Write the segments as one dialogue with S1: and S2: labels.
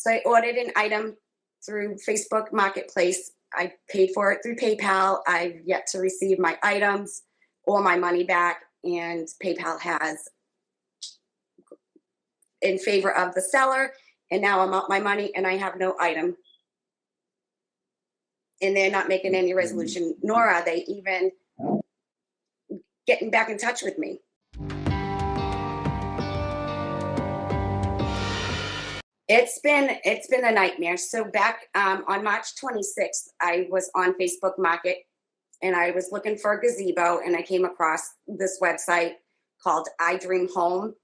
S1: So I ordered an item through Facebook Marketplace. I paid for it through PayPal. I've yet to receive my items or my money back, and PayPal has in favor of the seller. And now I'm out my money and I have no item. And they're not making any resolution, nor are they even getting back in touch with me. It's been a nightmare. So back on March 26th, I was on Facebook Market and I was looking for a gazebo, and I came across this website called I Dream Home,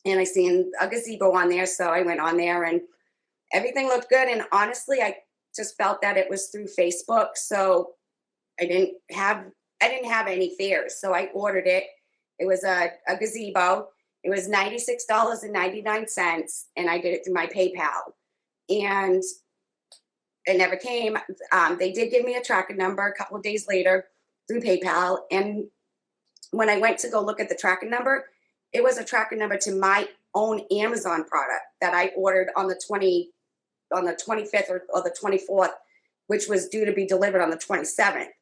S1: and I seen a gazebo on there. So I went on there and everything looked good. And honestly, I just felt that it was through Facebook. So I didn't have any fears. So I ordered it. It was a gazebo. It was $96.99, and I did it through my PayPal. And it never came. They did give me a tracking number a couple of days later through PayPal. And when I went to go look at the tracking number, it was a tracking number to my own Amazon product that I ordered on the 25th or the 24th, which was due to be delivered on the 27th.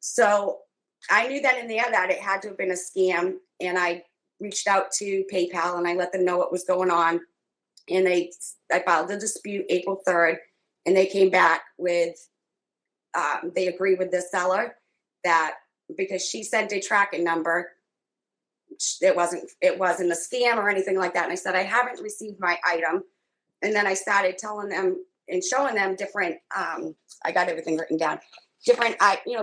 S1: So I knew then and there that it had to have been a scam, and I reached out to PayPal and I let them know what was going on. And I filed a dispute April 3rd, and they came back with, they agreed with the seller that because she sent a tracking number, it wasn't a scam or anything like that. And I said, I haven't received my item. And then I started telling them and showing them different, I got everything written down, different,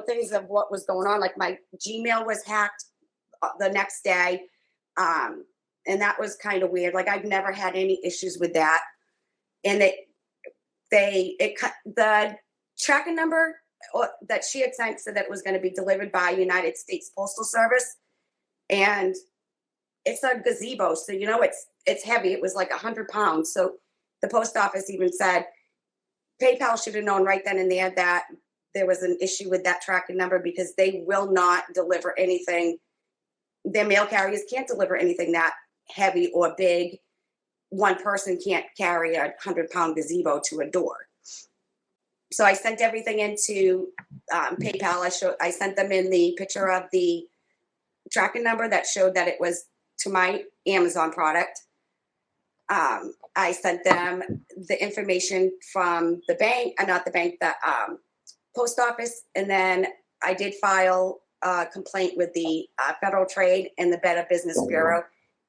S1: things of what was going on. Like my Gmail was hacked the next day. And that was kind of weird. Like I've never had any issues with that. And the tracking number that she had sent said that it was going to be delivered by United States Postal Service. And it's a gazebo. So, it's heavy. It was like 100 pounds. So the post office even said PayPal should have known right then and there that there was an issue with that tracking number, because they will not deliver anything. Their mail carriers can't deliver anything that heavy or big. One person can't carry a 100-pound gazebo to a door. So I sent everything into PayPal. I sent them in the picture of the tracking number that showed that it was to my Amazon product. I sent them the information from the bank, the post office. And then I did file a complaint with the Federal Trade and the Better Business Bureau.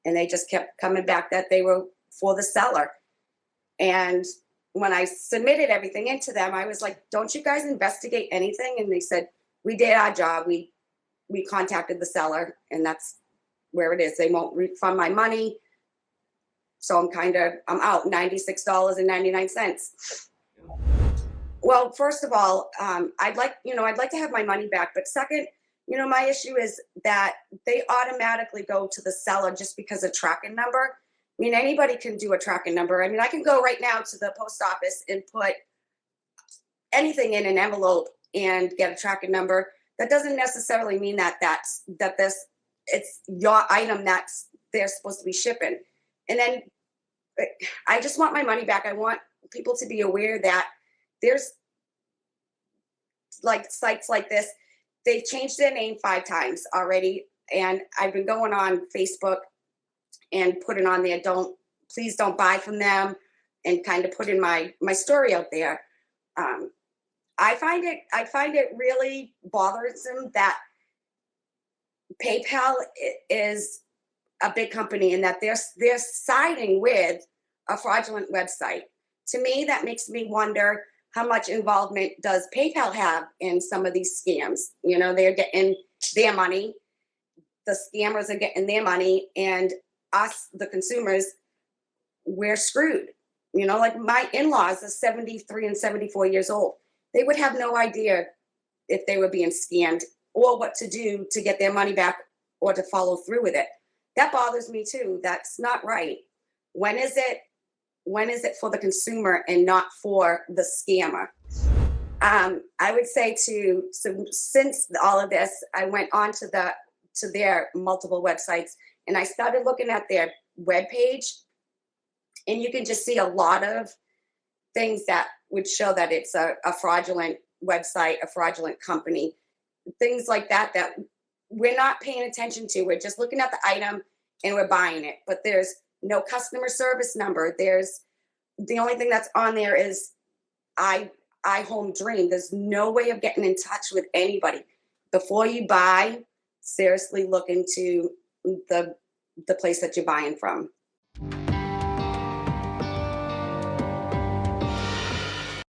S1: And they just kept coming back that they were for the seller. And when I submitted everything into them, I was like, don't you guys investigate anything? And they said, we did our job. We contacted the seller, and that's where it is. They won't refund my money. So I'm out $96.99. Well, first of all, I'd like to have my money back. But second, my issue is that they automatically go to the seller just because of tracking number. I mean, anybody can do a tracking number. I mean, I can go right now to the post office and put anything in an envelope and get a tracking number. That doesn't necessarily mean that it's your item that's they're supposed to be shipping. And then I just want my money back. I want people to be aware that there's like sites like this. They've changed their name 5 times already. And I've been going on Facebook and putting on there, please don't buy from them, and kind of putting my story out there. I find it really bothersome that PayPal is a big company and that they're siding with a fraudulent website. To me, that makes me wonder, how much involvement does PayPal have in some of these scams? They're getting their money. The scammers are getting their money, and us, the consumers, we're screwed. Like my in-laws are 73 and 74 years old. They would have no idea if they were being scammed or what to do to get their money back or to follow through with it. That bothers me too. That's not right. When is it for the consumer and not for the scammer? I would say since all of this, I went on to their multiple websites, and I started looking at their webpage, and you can just see a lot of things that would show that it's a fraudulent website, a fraudulent company, things like that that we're not paying attention to. We're just looking at the item and we're buying it. But there's no customer service number. There's the only thing that's on there is I home dream. There's no way of getting in touch with anybody. Before you buy, seriously look into the place that you're buying from.